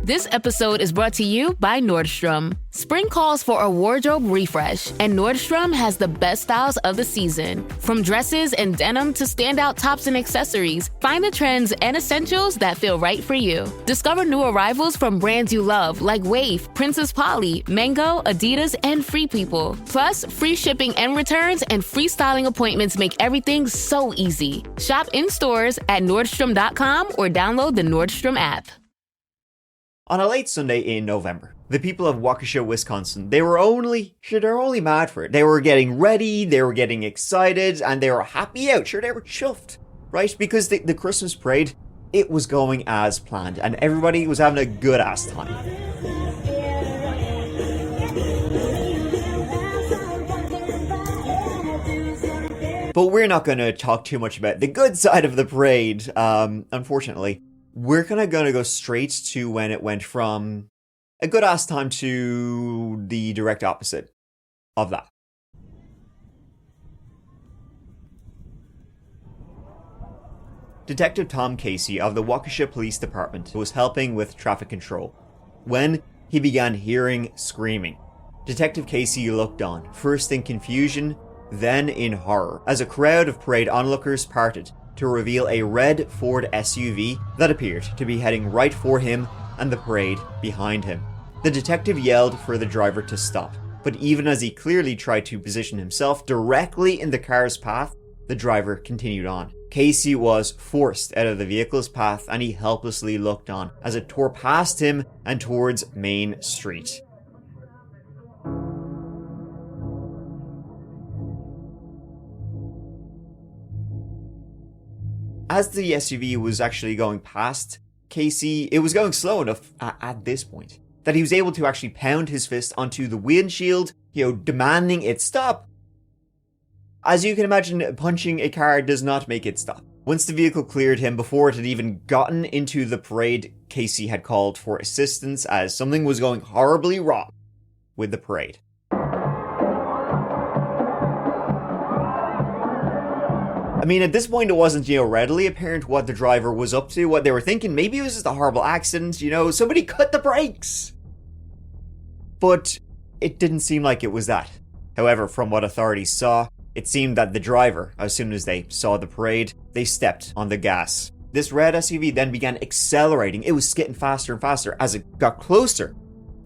This episode is brought to you by Nordstrom. Spring calls for a wardrobe refresh, and Nordstrom has the best styles of the season. From dresses and denim to standout tops and accessories, find the trends and essentials that feel right for you. Discover new arrivals from brands you love like Wave, Princess Polly, Mango, Adidas, and Free People. Plus, free shipping and returns and free styling appointments make everything so easy. Shop in stores at Nordstrom.com or download the Nordstrom app. On a late Sunday in November, the people of Waukesha, Wisconsin, they're only mad for it. They were getting ready, they were getting excited, and they were happy out. Sure, they were chuffed, right? Because the Christmas parade, it was going as planned, and everybody was having a good-ass time. But we're not going to talk too much about the good side of the parade, unfortunately. We're gonna go straight to when it went from a good ass time to the direct opposite of that. Detective Tom Casey of the Waukesha Police Department was helping with traffic control when he began hearing screaming. Detective Casey looked on, first in confusion, then in horror, as a crowd of parade onlookers parted to reveal a red Ford SUV that appeared to be heading right for him and the parade behind him. The detective yelled for the driver to stop, but even as he clearly tried to position himself directly in the car's path, the driver continued on. Casey was forced out of the vehicle's path and he helplessly looked on as it tore past him and towards Main Street. As the SUV was actually going past Casey, it was going slow enough at this point that he was able to actually pound his fist onto the windshield, demanding it stop. As you can imagine, punching a car does not make it stop. Once the vehicle cleared him, before it had even gotten into the parade, Casey had called for assistance as something was going horribly wrong with the parade. I mean, at this point, it wasn't, readily apparent what the driver was up to, what they were thinking. Maybe it was just a horrible accident, somebody cut the brakes. But it didn't seem like it was that. However, from what authorities saw, it seemed that the driver, as soon as they saw the parade, they stepped on the gas. This red SUV then began accelerating. It was getting faster and faster as it got closer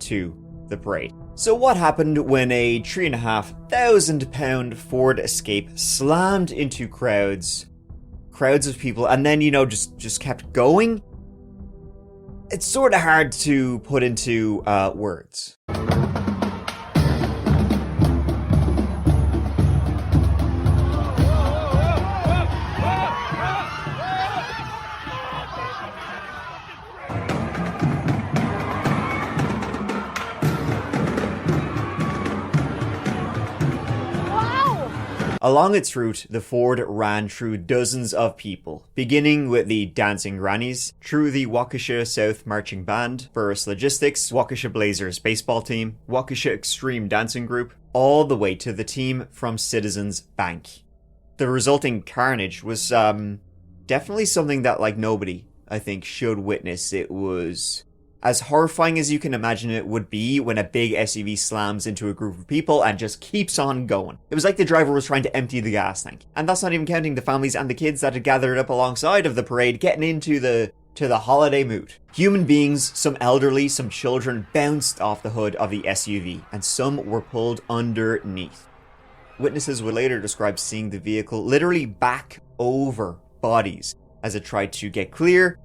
to the parade. So what happened when a 3,500 pound Ford Escape slammed into crowds of people and then, just kept going? It's sort of hard to put into words. Along its route, the Ford ran through dozens of people, beginning with the Dancing Grannies, through the Waukesha South Marching Band, Burris Logistics, Waukesha Blazers baseball team, Waukesha Extreme Dancing Group, all the way to the team from Citizens Bank. The resulting carnage was definitely something that nobody, I think, should witness. It was as horrifying as you can imagine it would be when a big SUV slams into a group of people and just keeps on going. It was like the driver was trying to empty the gas tank. And that's not even counting the families and the kids that had gathered up alongside of the parade, getting into the holiday mood. Human beings, some elderly, some children, bounced off the hood of the SUV, and some were pulled underneath. Witnesses would later describe seeing the vehicle literally back over bodies as it tried to get clear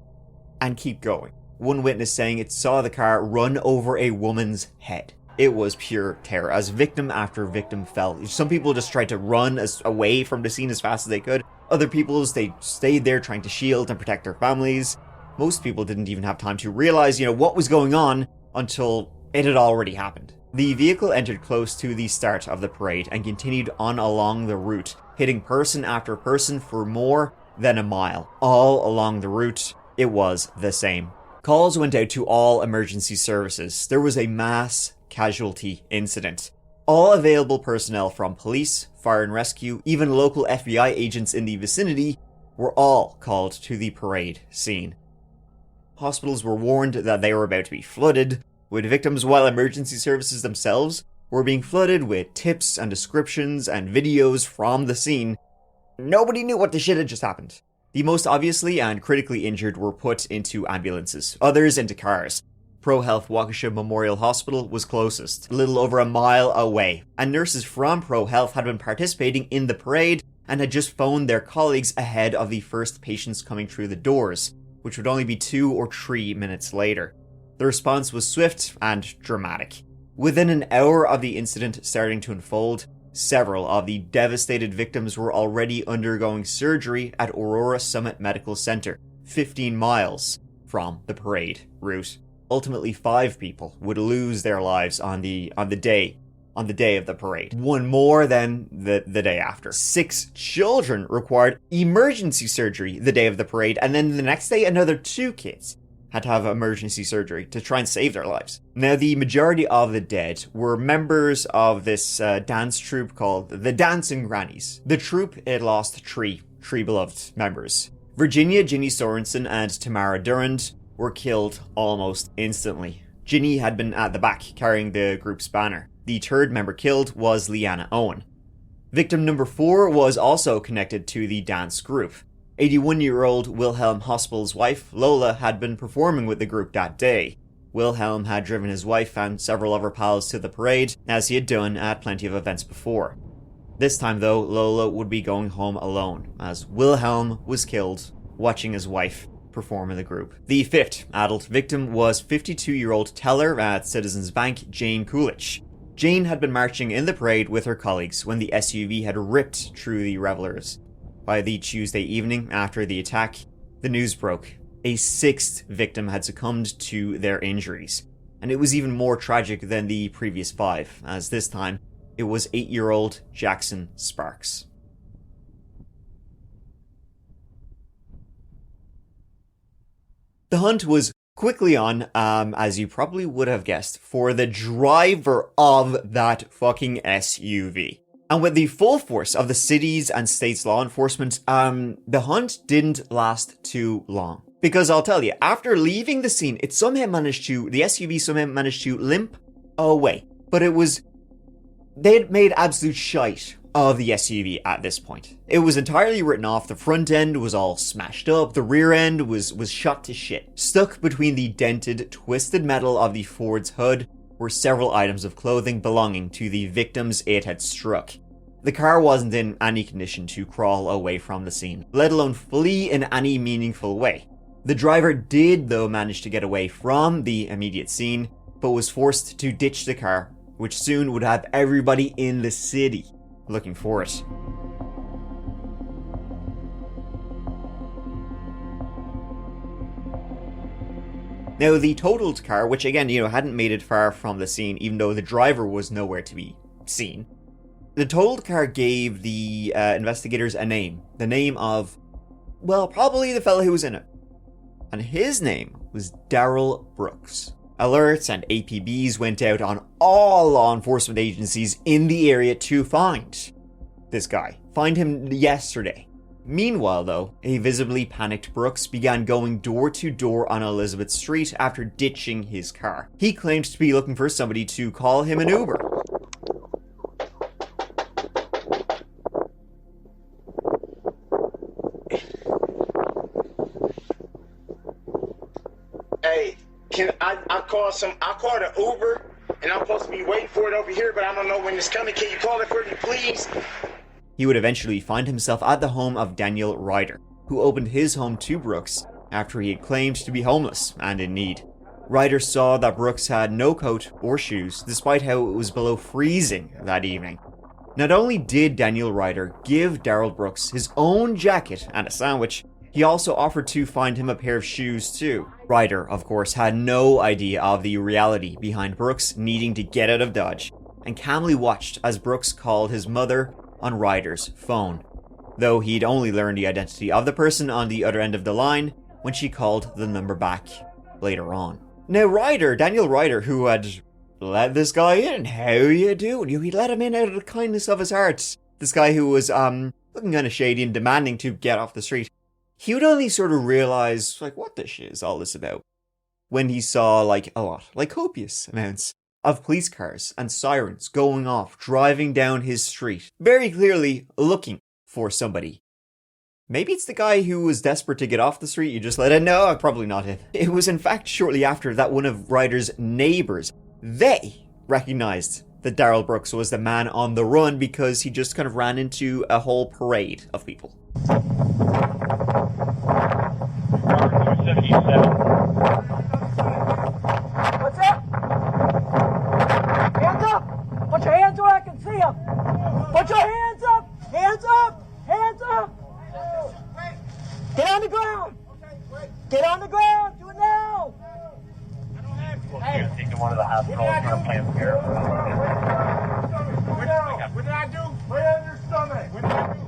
and keep going. One witness saying it saw the car run over a woman's head. It was pure terror as victim after victim fell. Some people just tried to run away from the scene as fast as they could. Other people, they stayed there trying to shield and protect their families. Most people didn't even have time to realize, what was going on until it had already happened. The vehicle entered close to the start of the parade and continued on along the route, hitting person after person for more than a mile. All along the route, it was the same. Calls went out to all emergency services. There was a mass casualty incident. All available personnel from police, fire and rescue, even local FBI agents in the vicinity were all called to the parade scene. hospitals were warned that they were about to be flooded with victims, while emergency services themselves were being flooded with tips and descriptions and videos from the scene. Nobody knew what the shit had just happened. The most obviously and critically injured were put into ambulances, others into cars. ProHealth Waukesha Memorial Hospital was closest, a little over a mile away, and nurses from ProHealth had been participating in the parade and had just phoned their colleagues ahead of the first patients coming through the doors, which would only be 2 or 3 minutes later. The response was swift and dramatic. Within an hour of the incident starting to unfold, several of the devastated victims were already undergoing surgery at Aurora Summit Medical Center, 15 miles from the parade route. Ultimately, 5 people would lose their lives on the day of the parade. One more than the day after. 6 children required emergency surgery the day of the parade, and then the next day another 2 kids had to have emergency surgery to try and save their lives. Now, the majority of the dead were members of this dance troupe called the Dancing Grannies. The troupe had lost three beloved members. Virginia Ginny Sorensen and Tamara Durand were killed almost instantly. Ginny had been at the back carrying the group's banner. The third member killed was Leanna Owen. Victim number 4 was also connected to the dance group. 81-year-old Wilhelm Hospel's wife, Lola, had been performing with the group that day. Wilhelm had driven his wife and several of her pals to the parade, as he had done at plenty of events before. This time, though, Lola would be going home alone, as Wilhelm was killed watching his wife perform in the group. The 5th adult victim was 52-year-old teller at Citizens Bank, Jane Coolidge. Jane had been marching in the parade with her colleagues when the SUV had ripped through the revelers. By the Tuesday evening after the attack, the news broke. A 6th victim had succumbed to their injuries, and it was even more tragic than the previous 5, as this time it was 8-year-old Jackson Sparks. The hunt was quickly on, as you probably would have guessed, for the driver of that fucking SUV. And with the full force of the city's and state's law enforcement, the hunt didn't last too long. Because I'll tell you, after leaving the scene, the SUV somehow managed to limp away. But they'd made absolute shite of the SUV at this point. It was entirely written off. The front end was all smashed up. The rear end was shot to shit. Stuck between the dented, twisted metal of the Ford's hood were several items of clothing belonging to the victims it had struck. The car wasn't in any condition to crawl away from the scene, let alone flee in any meaningful way. The driver did, though, manage to get away from the immediate scene, but was forced to ditch the car, which soon would have everybody in the city looking for it. Now, the totaled car, which again, hadn't made it far from the scene, even though the driver was nowhere to be seen. The totaled car gave the investigators a name. The name of, well, probably the fella who was in it. And his name was Darrell Brooks. Alerts and APBs went out on all law enforcement agencies in the area to find this guy. Find him yesterday. Meanwhile, though, a visibly panicked Brooks began going door to door on Elizabeth Street after ditching his car. He claimed to be looking for somebody to call him an Uber. Hey, I called an Uber, and I'm supposed to be waiting for it over here, but I don't know when it's coming. Can you call it for me, please? He would eventually find himself at the home of Daniel Ryder, who opened his home to Brooks after he had claimed to be homeless and in need. Ryder saw that Brooks had no coat or shoes, despite how it was below freezing that evening. Not only did Daniel Ryder give Darrell Brooks his own jacket and a sandwich, he also offered to find him a pair of shoes too. Ryder, of course, had no idea of the reality behind Brooks needing to get out of Dodge, and calmly watched as Brooks called his mother on Ryder's phone, though he'd only learned the identity of the person on the other end of the line when she called the number back later on. Now Daniel Ryder, who had let this guy in, how you doing? He let him in out of the kindness of his heart. This guy who was looking kind of shady and demanding to get off the street. He would only sort of realize, like, what this shit is all this about when he saw, like, a lot, like copious amounts of police cars and sirens going off, driving down his street, very clearly looking for somebody. Maybe it's the guy who was desperate to get off the street, you just let it know, probably not him. It was in fact shortly after that one of Ryder's neighbours, they recognized that Darrell Brooks was the man on the run because he just kind of ran into a whole parade of people. What's up? Hands up! Put your hands where I can see them! Put your hands up! Hands up! Hands up! Get on the ground! Get on the ground! Do it now! Hey, take them one of the hospitals for a plan here. What did I do? Lay on your stomach. What did I do?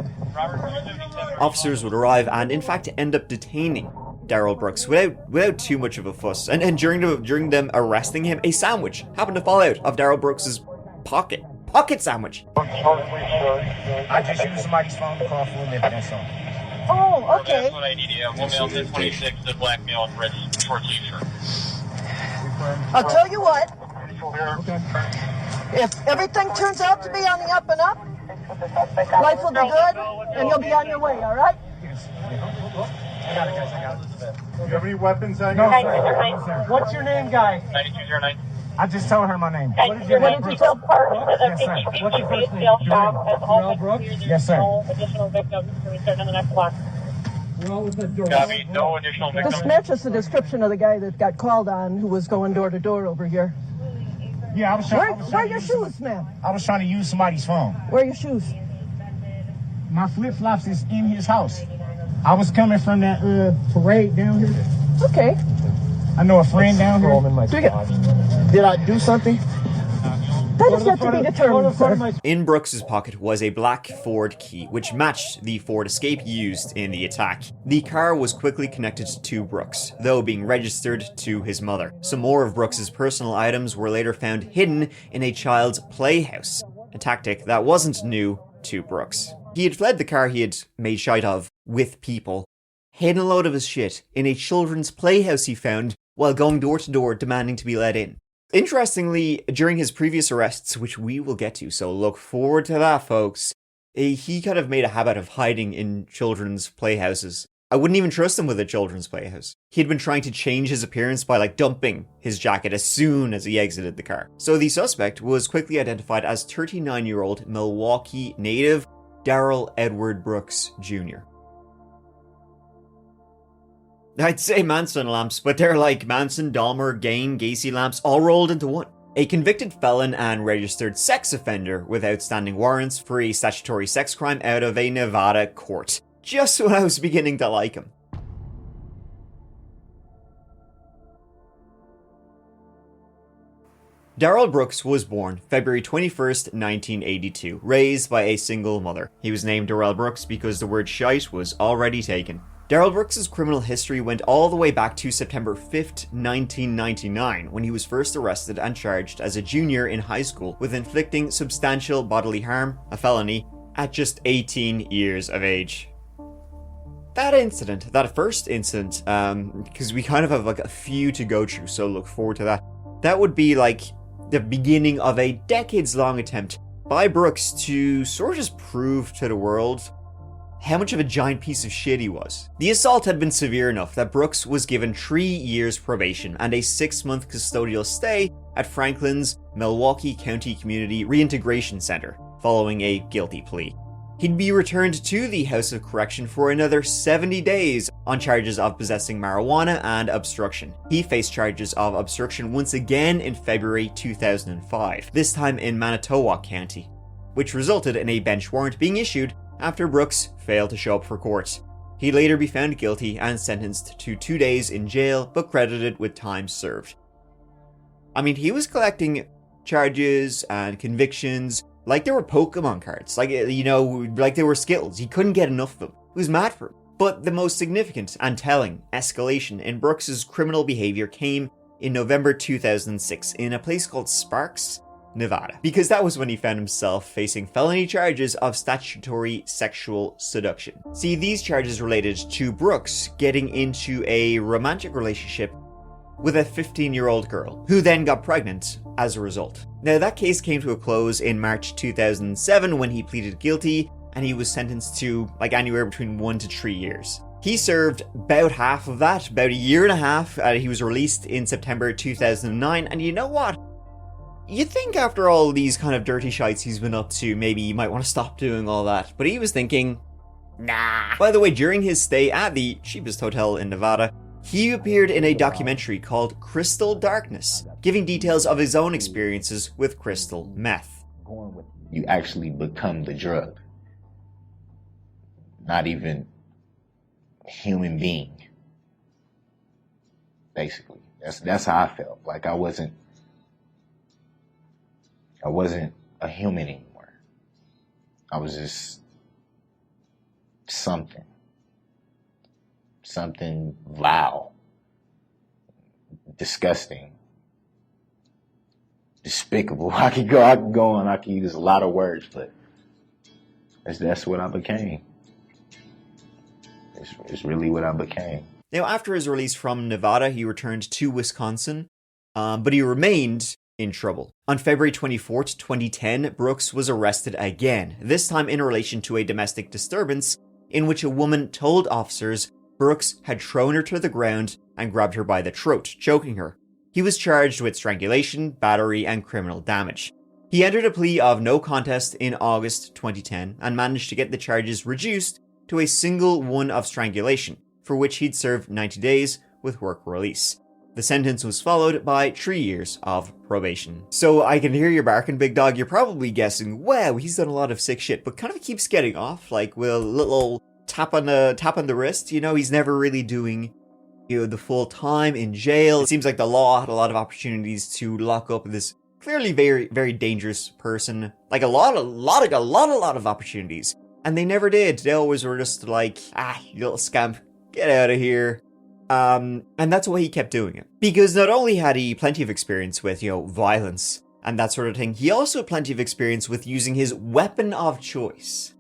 Officers would arrive and in fact end up detaining Darrell Brooks without too much of a fuss. And during them arresting him, a sandwich happened to fall out of Darrell Brooks's pocket. Pocket sandwich. I just used somebody's phone to call for a living, that's all. Oh, okay. That's what I need. Yeah, we'll mail 1026 to blackmail and ready short leisure. I'll tell you what. Okay. If everything turns out to be on the up and up, life will be good, and you'll be on your way, all right? I got it. Do you have any weapons on you? No. What's your name, guy? 9209. I just told her my name. What did you tell Park? Yes, sir. What's your first name? Darrell Brooks? Yes, sir. Additional victims to return in the next block. Copy. No additional victims. This matches the description of the guy that got called on who was going door to door over here. Yeah, I was Where trying. are your shoes, ma'am? I was trying to use somebody's phone. Where are your shoes? My flip flops is in his house. I was coming from that parade down here. Okay. I know a friend down here. Did I do something? That is yet to be determined, sir. In Brooks's pocket was a black Ford key, which matched the Ford Escape used in the attack. The car was quickly connected to Brooks, though being registered to his mother. Some more of Brooks's personal items were later found hidden in a child's playhouse, a tactic that wasn't new to Brooks. He had fled the car he had made shite of with people, hidden a load of his shit in a children's playhouse he found while going door to door demanding to be let in. Interestingly, during his previous arrests, which we will get to, so look forward to that, folks, he kind of made a habit of hiding in children's playhouses. I wouldn't even trust him with a children's playhouse. He'd been trying to change his appearance by dumping his jacket as soon as he exited the car. So the suspect was quickly identified as 39-year-old Milwaukee native Darrell Edward Brooks Jr. I'd say Manson lamps, but they're like Manson, Dahmer, Gain, Gacy lamps all rolled into one. A convicted felon and registered sex offender with outstanding warrants for a statutory sex crime out of a Nevada court. Just when I was beginning to like him. Darrell Brooks was born February 21st, 1982, raised by a single mother. He was named Darrell Brooks because the word shite was already taken. Darrell Brooks' criminal history went all the way back to September 5th, 1999, when he was first arrested and charged as a junior in high school with inflicting substantial bodily harm, a felony, at just 18 years of age. That first incident, because we kind of have a few to go through, so look forward to that. That would be the beginning of a decades-long attempt by Brooks to sort of just prove to the world how much of a giant piece of shit he was. The assault had been severe enough that Brooks was given 3 years probation and a 6-month custodial stay at Franklin's Milwaukee County Community Reintegration Center, following a guilty plea. He'd be returned to the House of Correction for another 70 days on charges of possessing marijuana and obstruction. He faced charges of obstruction once again in February 2005, this time in Manitowoc County, which resulted in a bench warrant being issued after Brooks failed to show up for court. He'd later be found guilty and sentenced to 2 days in jail, but credited with time served. I mean, he was collecting charges and convictions like they were Pokemon cards, like they were Skittles. He couldn't get enough of them. It was mad for him. But the most significant and telling escalation in Brooks's criminal behavior came in November 2006 in a place called Sparks, Nevada, because that was when he found himself facing felony charges of statutory sexual seduction. See, these charges related to Brooks getting into a romantic relationship with a 15-year-old girl, who then got pregnant as a result. Now, that case came to a close in March 2007 when he pleaded guilty, and he was sentenced to like anywhere between 1 to 3 years. He served about half of that, about a year and a half. He was released in September 2009, and you know what? You'd think after all these kind of dirty shites he's been up to, maybe he might want to stop doing all that. But he was thinking, nah. By the way, during his stay at the cheapest hotel in Nevada, he appeared in a documentary called Crystal Darkness, giving details of his own experiences with crystal meth. You actually become the drug. Not even a human being. Basically. That's how I felt. Like I wasn't a human anymore. I was just something vile, disgusting, despicable. I could go on. I could use a lot of words, but that's what I became. It's really what I became. Now, after his release from Nevada, he returned to Wisconsin, but he remained in trouble. On February 24th, 2010, Brooks was arrested again, this time in relation to a domestic disturbance in which a woman told officers Brooks had thrown her to the ground and grabbed her by the throat, choking her. He was charged with strangulation, battery, and criminal damage. He entered a plea of no contest in August 2010 and managed to get the charges reduced to a single one of strangulation, for which he'd served 90 days with work release. The sentence was followed by 3 years of probation. So I can hear you barking, big dog. You're probably guessing, wow, he's done a lot of sick shit, but kind of keeps getting off, like with a little tap on the wrist. You know, he's never really doing, the full time in jail. It seems like the law had a lot of opportunities to lock up this clearly very, very dangerous person. Like a lot of opportunities. And they never did. They always were just like, you little scamp, get out of here. And that's why he kept doing it. Because not only had he plenty of experience with, violence and that sort of thing, he also had plenty of experience with using his weapon of choice,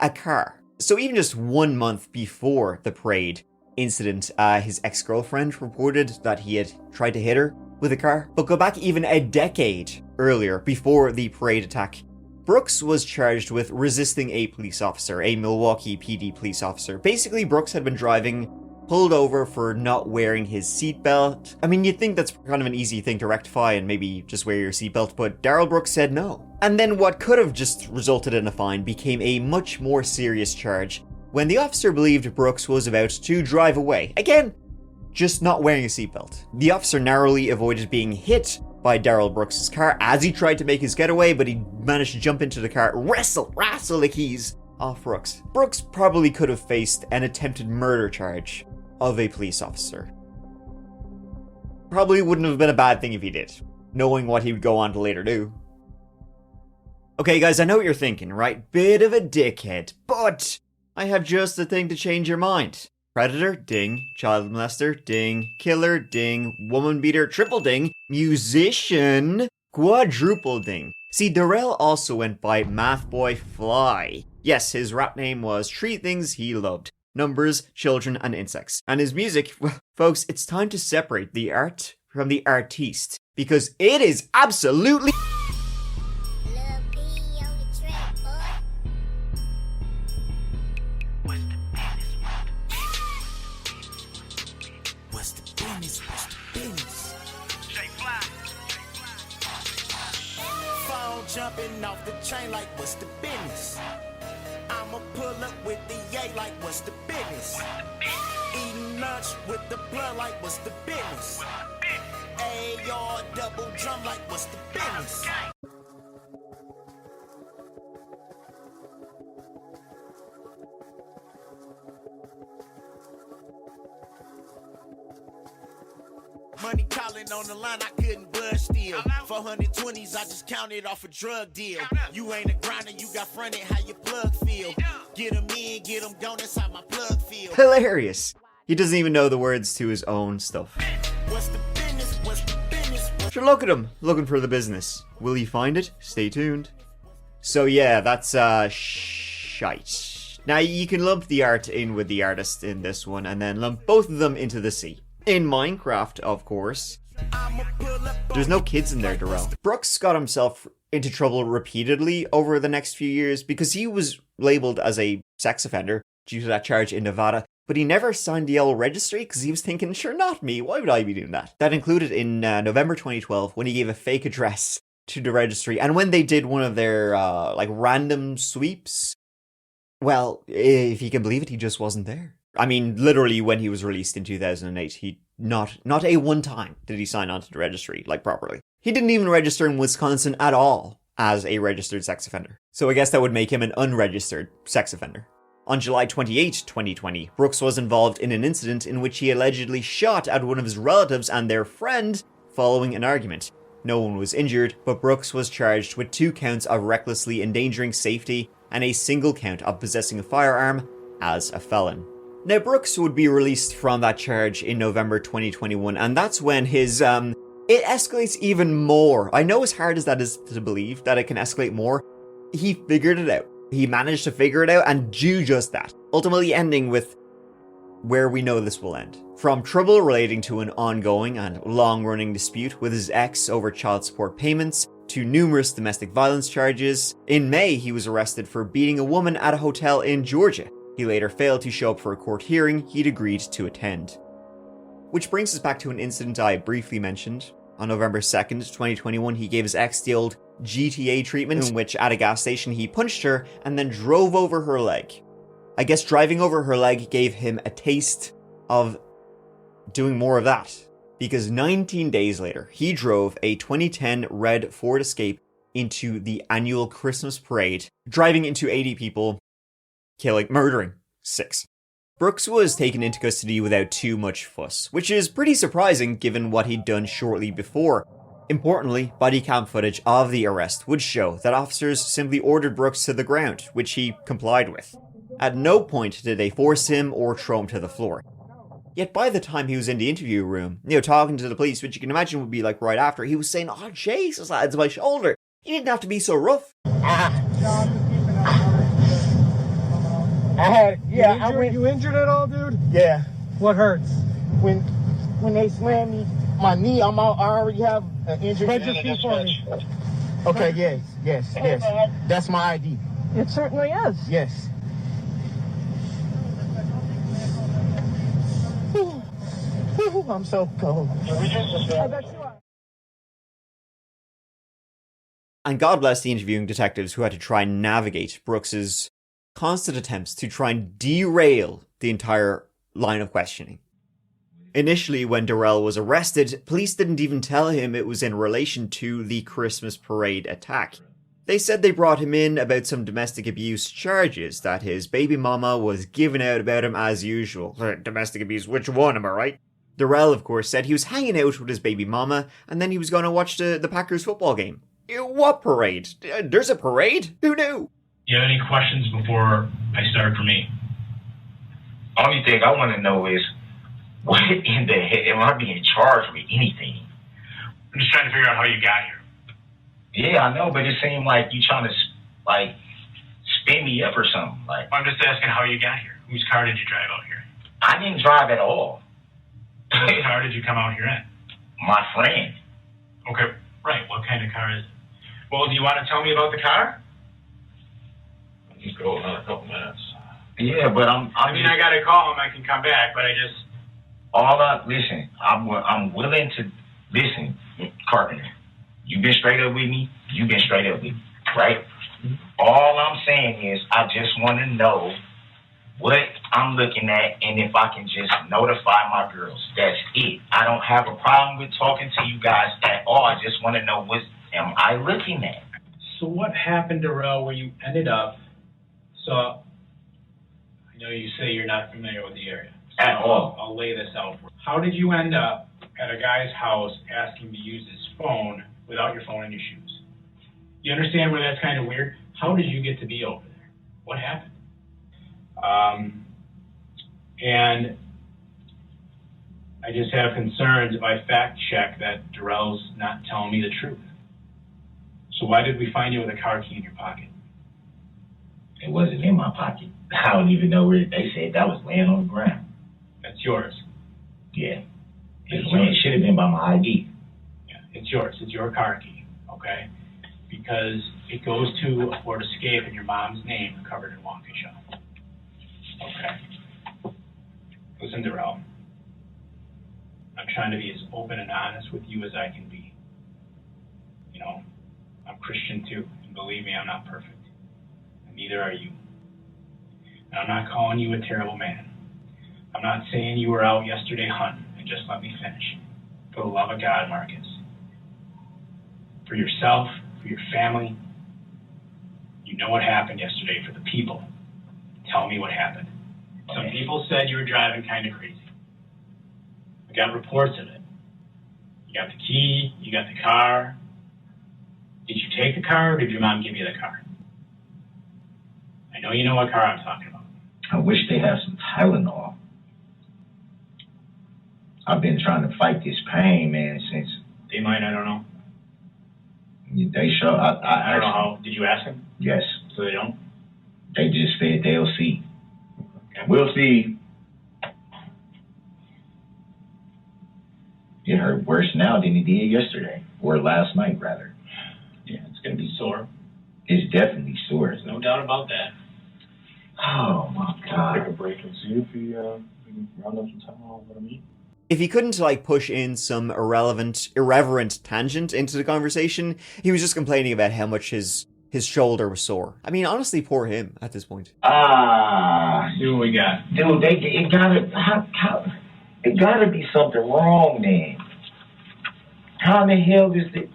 a car. So even just 1 month before the parade incident, his ex-girlfriend reported that he had tried to hit her with a car. But go back even a decade earlier, before the parade attack, Brooks was charged with resisting a police officer, a Milwaukee PD police officer. Basically, Brooks had been driving, pulled over for not wearing his seatbelt. I mean, you'd think that's kind of an easy thing to rectify and maybe just wear your seatbelt, but Darrell Brooks said no. And then what could have just resulted in a fine became a much more serious charge when the officer believed Brooks was about to drive away. Again, just not wearing a seatbelt. The officer narrowly avoided being hit by Darrell Brooks' car as he tried to make his getaway, but he managed to jump into the car, wrestle the keys off Brooks. Brooks probably could have faced an attempted murder charge of a police officer. Probably wouldn't have been a bad thing if he did, knowing what he would go on to later do. Okay guys, I know what you're thinking, right? Bit of a dickhead, but I have just the thing to change your mind. Predator, ding. Child molester, ding. Killer, ding. Woman beater, triple ding. Musician, quadruple ding. See, Darrell also went by Math Boy Fly. Yes, his rap name was 3 Things He Loved: numbers, children, and insects. And his music, well, folks, it's time to separate the art from the artiste, because it is absolutely... Jumping off the train like what's the business? I'ma pull up with the yay like what's the business? Eating lunch with the blood like what's the business? AR double drum like what's the business? Money calling on the line, I couldn't budge still. 420s, I just counted off a drug deal. You ain't a grinder, you got fronted, how your plug feel? Get them in, get them gone, that's how my plug feel. Hilarious. He doesn't even know the words to his own stuff. What's the business? What's the business? Sure, look at him, looking for the business. Will he find it? Stay tuned. So yeah, that's shite. Now you can lump the art in with the artist in this one, and then lump both of them into the sea. In Minecraft, of course. There's no kids in there, Darrell. Brooks got himself into trouble repeatedly over the next few years because he was labeled as a sex offender due to that charge in Nevada, but he never signed the yellow registry because he was thinking, sure, not me, why would I be doing that? That included in November 2012 when he gave a fake address to the registry, and when they did one of their random sweeps, well, if you can believe it, he just wasn't there. I mean, literally when he was released in 2008, he not a one time did he sign onto the registry, properly. He didn't even register in Wisconsin at all as a registered sex offender. So I guess that would make him an unregistered sex offender. On July 28, 2020, Brooks was involved in an incident in which he allegedly shot at one of his relatives and their friend following an argument. No one was injured, but Brooks was charged with 2 counts of recklessly endangering safety and a single count of possessing a firearm as a felon. Now, Brooks would be released from that charge in November 2021, and that's when his, it escalates even more. I know as hard as that is to believe that it can escalate more, he figured it out. He managed to figure it out and do just that, ultimately ending with where we know this will end. From trouble relating to an ongoing and long-running dispute with his ex over child support payments, to numerous domestic violence charges. In May, he was arrested for beating a woman at a hotel in Georgia. He later failed to show up for a court hearing he'd agreed to attend. Which brings us back to an incident I briefly mentioned. On November 2nd, 2021, he gave his ex the old GTA treatment, in which at a gas station he punched her and then drove over her leg. I guess driving over her leg gave him a taste of doing more of that, because 19 days later, he drove a 2010 red Ford Escape into the annual Christmas parade, driving into 80 people, murdering 6. Brooks was taken into custody without too much fuss, which is pretty surprising given what he'd done shortly before. Importantly, body cam footage of the arrest would show that officers simply ordered Brooks to the ground, which he complied with. At no point did they force him or throw him to the floor. Yet by the time he was in the interview room, talking to the police, which you can imagine would be right after, he was saying, "Oh, Jesus, lads, my shoulder. You didn't have to be so rough." You injured at all, dude? Yeah. What hurts? When they slammed me, my knee, I already have an injury. Spread your feet for me. Okay, yes. That's my ID. It certainly is. Yes. I'm so cold. I bet you are. And God bless the interviewing detectives who had to try and navigate Brooks's constant attempts to try and derail the entire line of questioning. Initially, when Darrell was arrested, police didn't even tell him it was in relation to the Christmas parade attack. They said they brought him in about some domestic abuse charges, that his baby mama was giving out about him as usual. Domestic abuse, which one, am I right? Darrell, of course, said he was hanging out with his baby mama, and then he was going to watch the Packers football game. What parade? There's a parade? Who knew? You have any questions before I start for me? Only thing I want to know is, what in the heck am I being charged with anything? I'm just trying to figure out how you got here. Yeah, I know, but it seemed like you trying to, spin me up or something. I'm just asking how you got here. Whose car did you drive out here? I didn't drive at all. Whose car did you come out here in? My friend. Okay, right. What kind of car is it? Well, do you want to tell me about the car? Just go another couple minutes. Yeah, but I got to call him. I can come back, but listen, I'm willing to listen, Carpenter. You've been straight up with me. You've been straight up with me, right? All I'm saying is I just want to know what I'm looking at and if I can just notify my girls. That's it. I don't have a problem with talking to you guys at all. I just want to know what am I looking at. So what happened, Darrell, where you ended up? So I know you say you're not familiar with the area. So At all. I'll lay this out for you. How did you end up at a guy's house asking to use his phone without your phone in your shoes? You understand where that's kind of weird? How did you get to be over there? What happened? And I just have concerns if I fact check that Darrell's not telling me the truth. So why did we find you with a car key in your pocket? It wasn't in my pocket. I don't even know where they said that was laying on the ground. That's yours. Yeah. It should have been by my ID. Yeah, it's yours. It's your car key, okay? Because it goes to a Ford Escape in your mom's name covered in Waukesha. Okay. Listen, Darrell. I'm trying to be as open and honest with you as I can be. You know, I'm Christian too, and believe me, I'm not perfect. And neither are you. And I'm not calling you a terrible man. I'm not saying you were out yesterday hunting, and just let me finish. For the love of God, Marcus. For yourself, for your family, you know what happened yesterday. For the people, tell me what happened. Some people said you were driving kind of crazy. I got reports of it. You got the key, you got the car. Did you take the car, or did your mom give you the car? I know you know what car I'm talking about. I wish they had some Tylenol. I've been trying to fight this pain, man, since... They might, I don't know. They show... I don't know how... Did you ask them? Yes. So they don't? They just said they'll see. Okay. We'll see. It hurt worse now than it did yesterday. Or last night, rather. Yeah, it's going to be sore. It's definitely sore. There's no doubt about that. Oh, my God. Take a break and see if we can round up some time on what I mean. If he couldn't, like, push in some irreverent tangent into the conversation, he was just complaining about how much his shoulder was sore. I mean, honestly, poor him at this point. See what we got. Dude, it gotta be something wrong, man. How in the hell is it?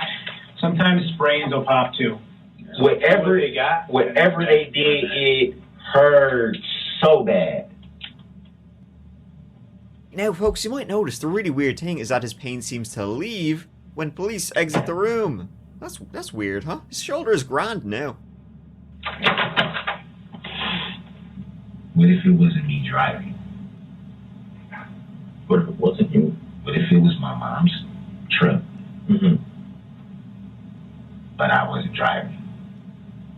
Sometimes sprains will pop too. Whatever they did, it hurt so bad. Now, folks, you might notice the really weird thing is that his pain seems to leave when police exit the room. That's weird, huh? His shoulder is grand now. What if it wasn't me driving? What if it wasn't you? What if it was my mom's truck? Mm-hmm. But I wasn't driving.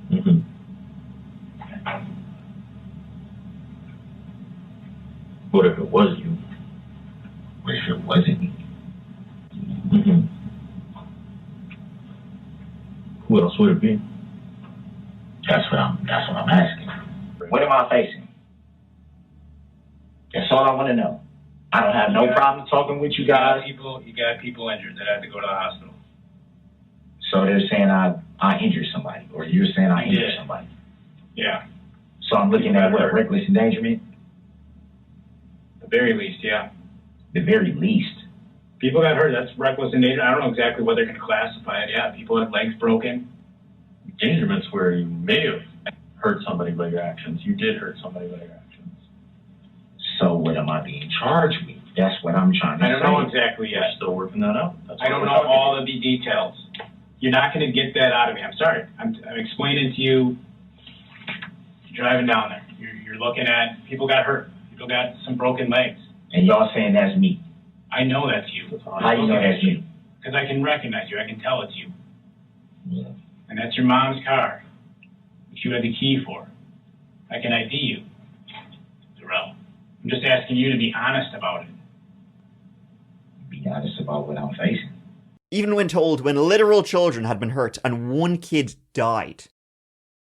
Mm-hmm. What if it was you? What if it wasn't me? Mm-hmm. Who else would it be? That's what I'm asking. What am I facing? That's all I want to know. I don't have no problem talking with you guys. You got people injured that had to go to the hospital. So they're saying I injured somebody, or you're saying I injured somebody. Yeah. So I'm looking at what, reckless endangerment? The very least, yeah. The very least. People got hurt. That's reckless endangerment. I don't know exactly what they're going to classify it. Yeah, people had legs broken. Endangerment's where you may have hurt somebody by your actions. You did hurt somebody by your actions. So what am I being charged with? That's what I'm trying to say. I don't know exactly yet. We're still working that out. I don't know all of the details. You're not going to get that out of me. I'm sorry. I'm explaining to you. You're driving down there. You're looking at people got hurt. People got some broken legs. And y'all saying that's me? I know that's you. How you know that's you? Because I can recognize you. I can tell it's you. Yeah. And that's your mom's car, which you had the key for. I can ID you, Darrell. I'm just asking you to be honest about it. Be honest about what I'm facing. Even when told when literal children had been hurt and one kid died,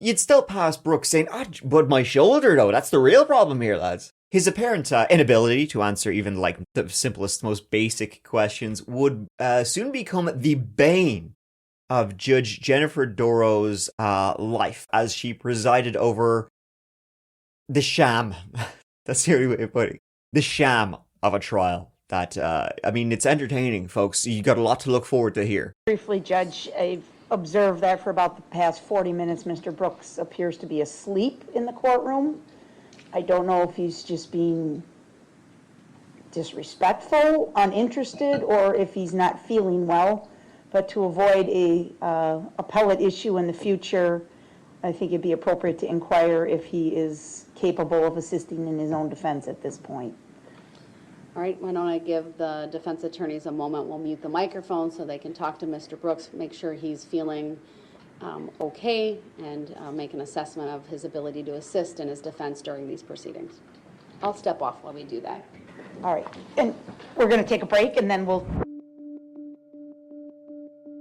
you'd still pass Brooks saying, but my shoulder though, that's the real problem here, lads. His apparent inability to answer even like the simplest, most basic questions would soon become the bane of Judge Jennifer Doro's life as she presided over the sham. That's the only way of putting it. The sham of a trial. That, I mean, it's entertaining, folks. You got a lot to look forward to here. Briefly, Judge, I've observed that for about the past 40 minutes, Mr. Brooks appears to be asleep in the courtroom. I don't know if he's just being disrespectful, uninterested, or if he's not feeling well. But to avoid a appellate issue in the future, I think it'd be appropriate to inquire if he is capable of assisting in his own defense at this point. All right, why don't I give the defense attorneys a moment. We'll mute the microphone so they can talk to Mr. Brooks, make sure he's feeling okay, and make an assessment of his ability to assist in his defense during these proceedings. I'll step off while we do that. All right, and we're going to take a break, and then we'll...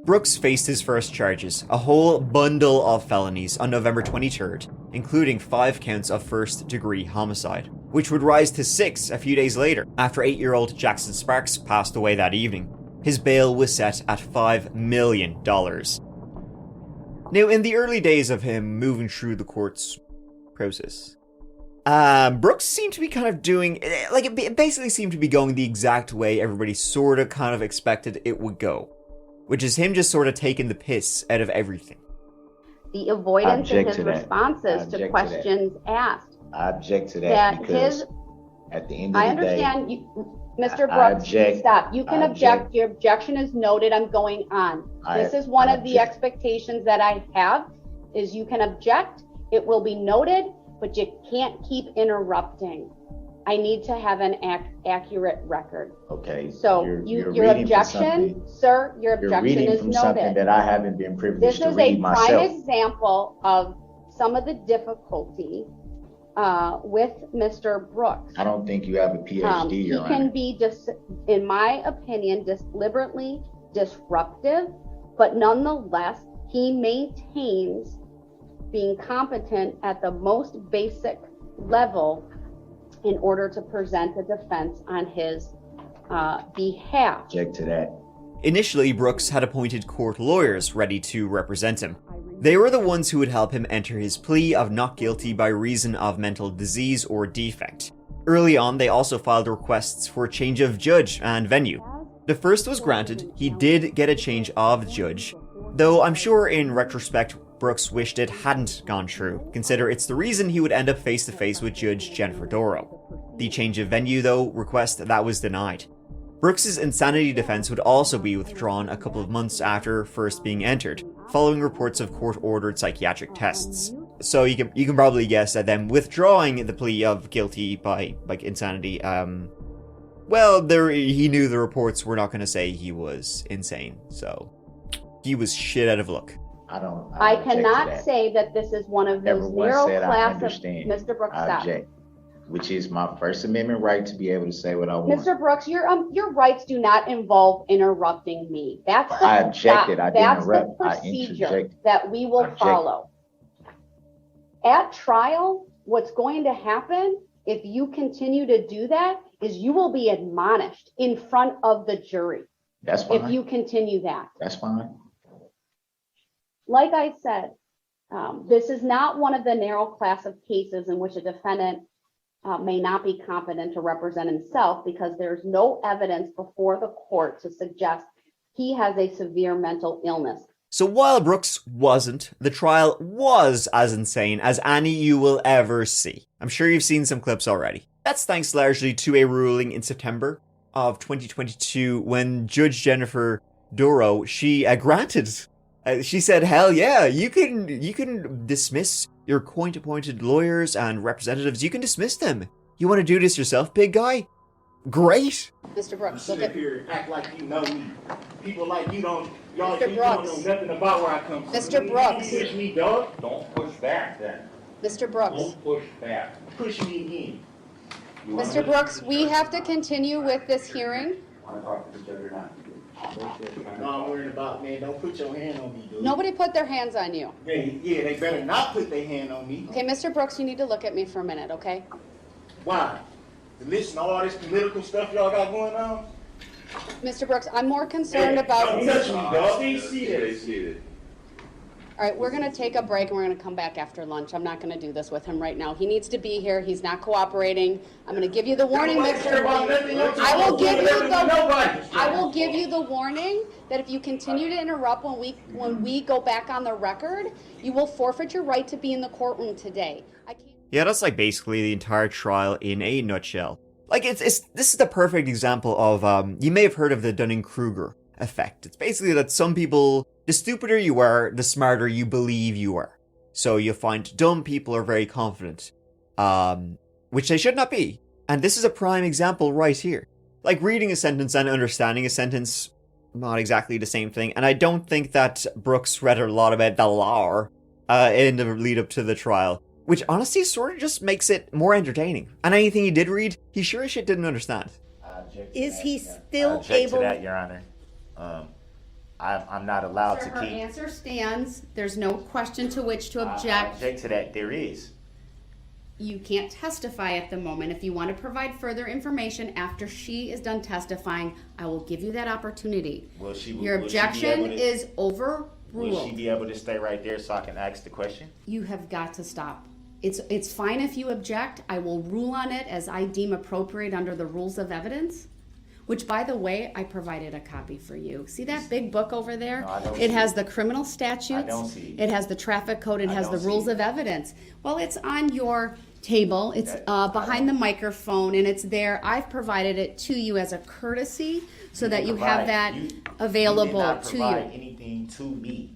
Brooks faced his first charges, a whole bundle of felonies, on November 23rd, including 5 counts of first-degree homicide, which would rise to 6 a few days later, after 8-year-old Jackson Sparks passed away that evening. His bail was set at $5 million. Now, in the early days of him moving through the court's process, Brooks seemed to be kind of doing, it basically seemed to be going the exact way everybody sort of kind of expected it would go, which is him just sort of taking the piss out of everything. The avoidance in his responses to questions asked. I object to that because at the end of the day... I understand, Mr. Brooks, stop. You can object. Your objection is noted. I'm going on. This is one of the expectations that I have, is you can object. It will be noted, but you can't keep interrupting. I need to have an accurate record. Okay. So your objection, sir, your objection is noted. Something that I haven't been privileged to read myself. This is a prime example of some of the difficulty with Mr. Brooks. I don't think you have a PhD, Your Honor. He can be, in my opinion, deliberately disruptive, but nonetheless, he maintains being competent at the most basic level in order to present a defense on his behalf. Object to that. Initially, Brooks had appointed court lawyers ready to represent him. They were the ones who would help him enter his plea of not guilty by reason of mental disease or defect. Early on, they also filed requests for a change of judge and venue. The first was granted. He did get a change of judge, though I'm sure in retrospect Brooks wished it hadn't gone through. Consider it's the reason he would end up face to face with Judge Jennifer Darrell. The change of venue, though, request that was denied. Brooks's insanity defense would also be withdrawn a couple of months after first being entered, following reports of court-ordered psychiatric tests. So you can probably guess that them withdrawing the plea of guilty by insanity, he knew the reports were not going to say he was insane, so he was shit out of luck. I cannot say that this is one of those narrow class of Mr. Brooks. Stop. Which is my First Amendment right to be able to say what I want. Mr. Brooks, your rights do not involve interrupting me. That's the, I objected. I didn't interrupt. The procedure that we will follow. At trial, what's going to happen if you continue to do that is you will be admonished in front of the jury. That's fine. If you continue that. That's fine. Like I said, this is not one of the narrow class of cases in which a defendant may not be competent to represent himself because there's no evidence before the court to suggest he has a severe mental illness. So while Brooks wasn't, the trial was as insane as any you will ever see. I'm sure you've seen some clips already. That's thanks largely to a ruling in September of 2022 when Judge Jennifer Darrell, she granted. She said, hell yeah, you can dismiss your court-appointed lawyers and representatives. You can dismiss them. You want to do this yourself, big guy? Great. Mr. Brooks, sit up here, act like you know me. People like you don't, y'all Mr. you Brooks. don't know nothing about where I come from. Mr. Brooks. You push me, dog. Don't push back then. Mr. Brooks. Don't push back. Push me again. Mr. Brooks, we have to continue with this hearing. Want to talk to the judge or not? No, I'm worried about, man, don't put your hand on me, dude. Nobody put their hands on you. Yeah, they better not put their hand on me. Okay, Mr. Brooks, you need to look at me for a minute, okay? Why? To listen to all this political stuff y'all got going on? Mr. Brooks, I'm more concerned about... Don't touch me, dog. Stay seated. All right, we're going to take a break and we're going to come back after lunch. I'm not going to do this with him right now. He needs to be here. He's not cooperating. I'm going to give you the warning, Mr. I will give you the warning that if you continue to interrupt when we go back on the record, you will forfeit your right to be in the courtroom today. Yeah, that's like basically the entire trial in a nutshell. Like this is the perfect example of you may have heard of the Dunning-Kruger effect. It's basically that some people, the stupider you are, the smarter you believe you are. So you find dumb people are very confident, which they should not be. And this is a prime example right here. Like, reading a sentence and understanding a sentence, not exactly the same thing, and I don't think that Brooks read a lot about the law in the lead up to the trial, which honestly sort of just makes it more entertaining. And anything he did read, he sure as shit didn't understand. Is he still object able? to that, Your Honor. I'm not allowed Sir, to her keep. answer stands. There's no question to which to I object. object to that. There is. You can't testify at the moment. If you want to provide further information after she is done testifying, I will give you that opportunity. Your objection is overruled. Will she be able to stay right there so I can ask the question? You have got to stop. It's fine if you object. I will rule on it as I deem appropriate under the rules of evidence, which, by the way, I provided a copy for you. See that big book over there? No, it has the criminal statutes. I don't see it. It has the traffic code. It has the don't rules see of evidence. Well, it's on your table. It's behind the microphone, and it's there. I've provided it to you as a courtesy so that you have that available you did not to provide you. anything to me.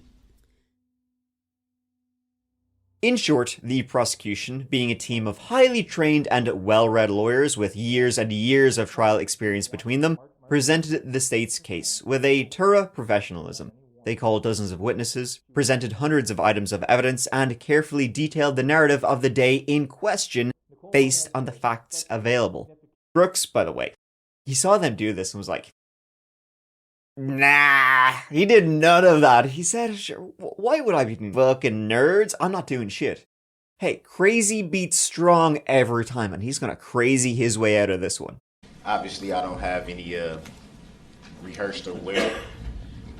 In short, the prosecution, being a team of highly trained and well-read lawyers with years and years of trial experience between them, presented the state's case with a thorough professionalism. They called dozens of witnesses, presented hundreds of items of evidence, and carefully detailed the narrative of the day in question based on the facts available. Brooks, by the way, he saw them do this and was like, nah, he did none of that. He said, sure, why would I be fucking nerds? I'm not doing shit. Hey, crazy beats strong every time, and he's gonna crazy his way out of this one. Obviously, I don't have any rehearsed or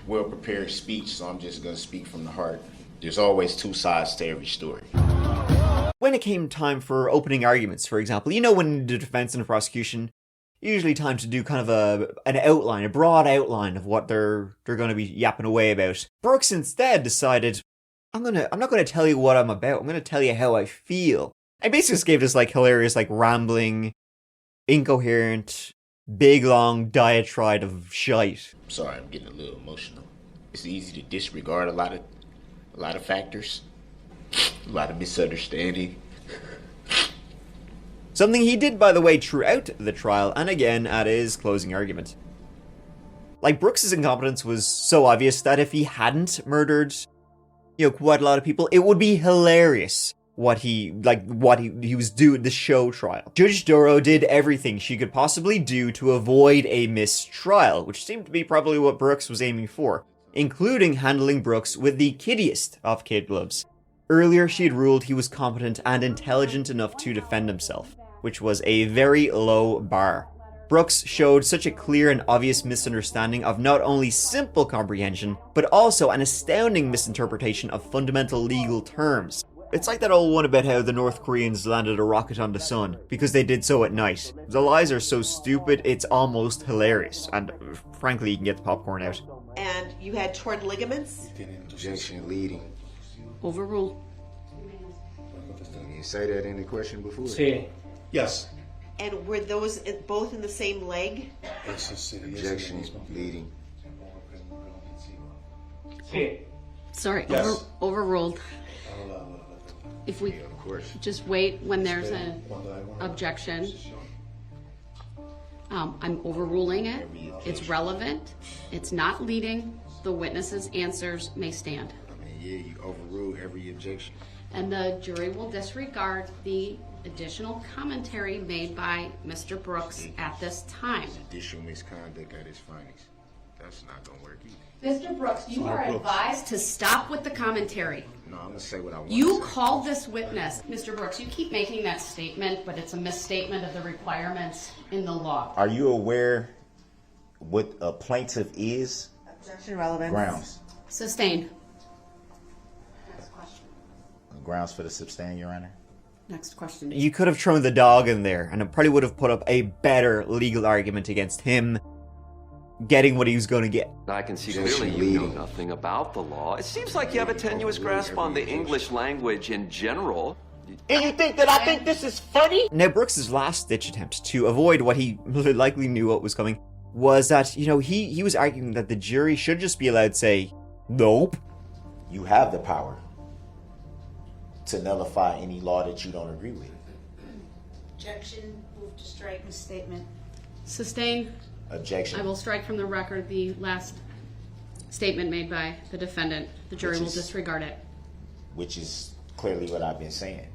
well-prepared speech, so I'm just gonna speak from the heart. There's always two sides to every story. When it came time for opening arguments, for example, you know when the defense and the prosecution, usually time to do kind of an outline, a broad outline of what they're going to be yapping away about. Brooks instead decided, I'm not gonna tell you what I'm about. I'm gonna tell you how I feel. I basically just gave this like hilarious, like rambling, incoherent, big long diatribe of shite. Sorry, I'm getting a little emotional. It's easy to disregard a lot of factors, a lot of misunderstanding. Something he did, by the way, throughout the trial, and again at his closing argument. Like, Brooks's incompetence was so obvious that if he hadn't murdered, quite a lot of people, it would be hilarious what he was doing the show trial. Judge Darrell did everything she could possibly do to avoid a mistrial, which seemed to be probably what Brooks was aiming for, including handling Brooks with the kiddiest of kid gloves. Earlier, she had ruled he was competent and intelligent enough to defend himself, which was a very low bar. Brooks showed such a clear and obvious misunderstanding of not only simple comprehension, but also an astounding misinterpretation of fundamental legal terms. It's like that old one about how the North Koreans landed a rocket on the sun, because they did so at night. The lies are so stupid, it's almost hilarious, and frankly, you can get the popcorn out. And you had torn ligaments? Objection leading. Overruled. You say that in the question before? Sí. Yes. And were those both in the same leg? Objection leading. Sí. Sorry, Yes. overruled. If we just wait when there's an objection. I'm overruling it. It's relevant. It's not leading. The witness's answers may stand. Yeah, you overrule every objection. And the jury will disregard the additional commentary made by Mr. Brooks at this time. Judicial misconduct at his findings. That's not gonna work either. Mr. Brooks, you are advised to stop with the commentary. No, I'm gonna say what I want. You called this witness. Mr. Brooks, you keep making that statement, but it's a misstatement of the requirements in the law. Are you aware what a plaintiff is? Objection relevant. Grounds. Sustained. Grounds for the sustain, Your Honor? Next question. You could have thrown the dog in there, and it probably would have put up a better legal argument against him getting what he was going to get. I can see clearly you know nothing about the law. It seems like you have a tenuous grasp on the English language in general. And you think that I think this is funny? Now, Brooks' last-ditch attempt to avoid what he likely knew what was coming was that, he was arguing that the jury should just be allowed to say, nope. You have the power to nullify any law that you don't agree with. Objection. Move to strike misstatement. Sustain. Objection. I will strike from the record the last statement made by the defendant. The jury will disregard it. Which is clearly what I've been saying.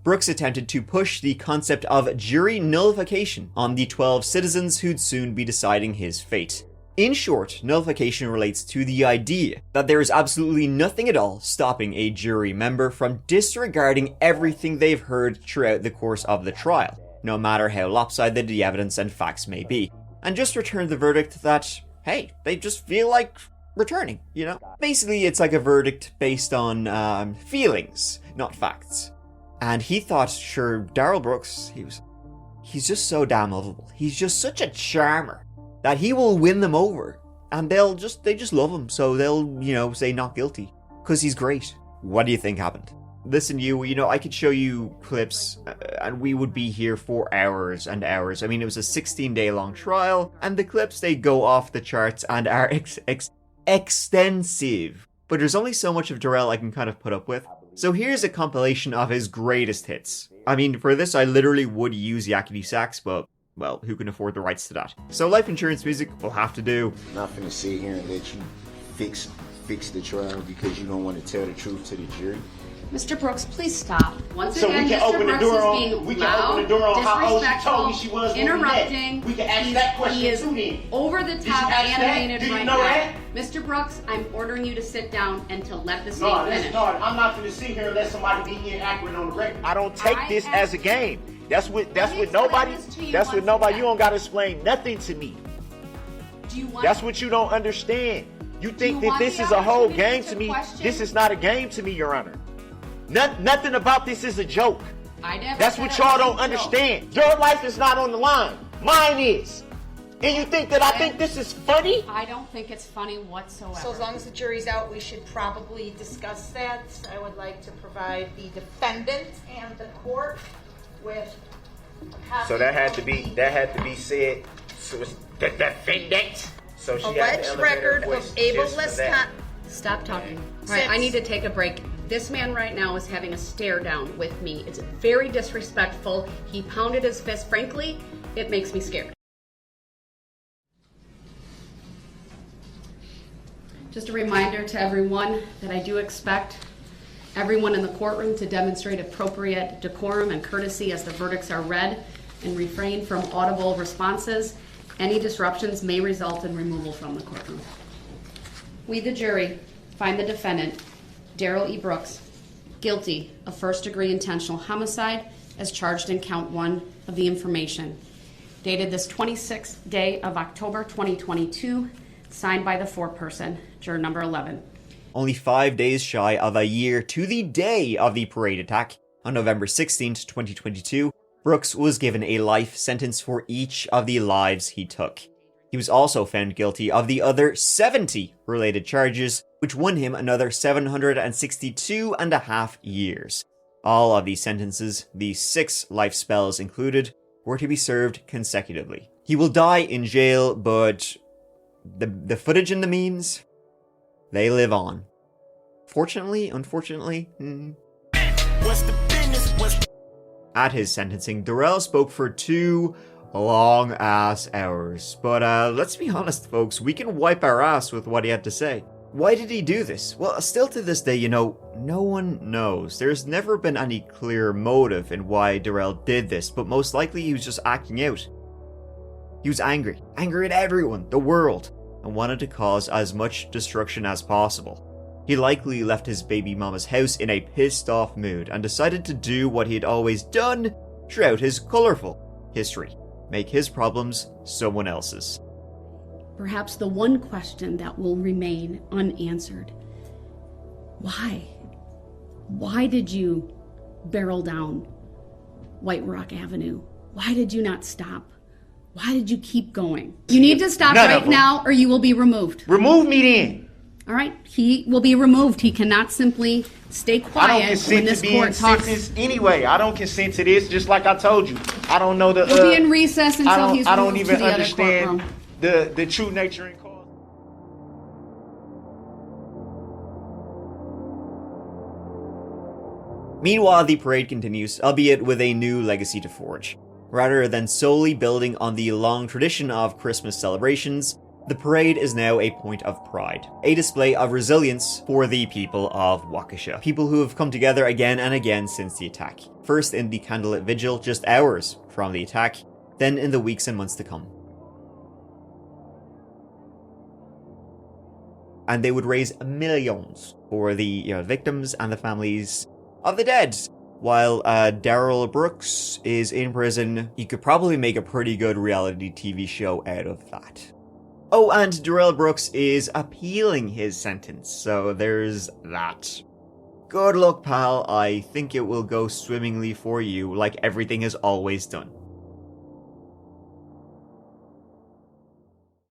Brooks attempted to push the concept of jury nullification on the 12 citizens who'd soon be deciding his fate. In short, nullification relates to the idea that there is absolutely nothing at all stopping a jury member from disregarding everything they've heard throughout the course of the trial, no matter how lopsided the evidence and facts may be, and just return the verdict that, hey, they just feel like returning, you know? Basically, it's like a verdict based on feelings, not facts. And he thought, sure, Darrell Brooks, he's just so damn lovable. He's just such a charmer that he will win them over. And they just love him, so they'll, say not guilty. Because he's great. What do you think happened? Listen, I could show you clips, and we would be here for hours and hours. I mean, it was a 16-day long trial, and the clips, they go off the charts and are extensive. But there's only so much of Darrell I can kind of put up with. So here's a compilation of his greatest hits. I mean, for this, I literally would use Yakety Sax, but, well, who can afford the rights to that? So life insurance music will have to do. I'm not finna sit here and let you fix the trial because you don't want to tell the truth to the jury. Mr. Brooks, please stop. Once So again, we can Mr. open the Brooks door is on. being We can loud, open the door on how old she told me she was. interrupting. We can ask that question he is too. Then over the Did you top ask that? animated Do you right know now. that? Mr. Brooks, I'm ordering you to sit down and to let the No, state finish. no, I'm not going to sit here and let somebody be inaccurate on the record. I don't take this as a game. That's what nobody. That's what nobody. You don't got to explain nothing to me. That's what you don't understand. You think that this is a whole game to me. This is not a game to me, Your Honor. Nothing about this is a joke. That's what y'all don't understand. Your life is not on the line. Mine is. And you think that I think this is funny? I don't think it's funny whatsoever. So as long as the jury's out, we should probably discuss that. I would like to provide the defendant and the court with a copy. So that had to be said. So it's the defendant. So she alleged record of ableist. Stop talking. All right, I need to take a break. This man right now is having a stare down with me. It's very disrespectful. He pounded his fist. Frankly, it makes me scared. Just a reminder to everyone that I do expect everyone in the courtroom to demonstrate appropriate decorum and courtesy as the verdicts are read and refrain from audible responses. Any disruptions may result in removal from the courtroom. We, the jury, find the defendant, Darrell E. Brooks, guilty of first-degree intentional homicide as charged in count 1 of the information, dated this 26th day of October 2022, signed by the foreperson, juror number 11. Only 5 days shy of a year to the day of the parade attack, on November 16th, 2022, Brooks was given a life sentence for each of the lives he took. He was also found guilty of the other 70 related charges, which won him another 762.5 years. All of these sentences, the 6 life spells included, were to be served consecutively. He will die in jail, but the footage and the memes, they live on. Fortunately, unfortunately, At his sentencing, Darrell spoke for 2 long-ass hours. But let's be honest, folks, we can wipe our ass with what he had to say. Why did he do this? Well, still to this day, no one knows. There's never been any clear motive in why Darrell did this, but most likely he was just acting out. He was angry at everyone, the world, and wanted to cause as much destruction as possible. He likely left his baby mama's house in a pissed off mood and decided to do what he had always done throughout his colourful history. Make his problems someone else's. Perhaps the one question that will remain unanswered. Why? Why did you barrel down White Rock Avenue? Why did you not stop? Why did you keep going? You need to stop right now or you will be removed. Remove me then. All right, he will be removed. He cannot simply stay quiet when this court talks. Anyway, I don't consent to this. Just like I told you, I don't know the. We'll be in recess until he's removed to the other courtroom. I don't even understand the true nature and cause. Meanwhile, the parade continues, albeit with a new legacy to forge. Rather than solely building on the long tradition of Christmas celebrations, the parade is now a point of pride, a display of resilience for the people of Waukesha, people who have come together again and again since the attack. First in the candlelit vigil just hours from the attack, then in the weeks and months to come. And they would raise millions for the victims and the families of the dead. While Darrell Brooks is in prison, you could probably make a pretty good reality TV show out of that. Oh, and Darrell Brooks is appealing his sentence, so there's that. Good luck, pal. I think it will go swimmingly for you, like everything has always done.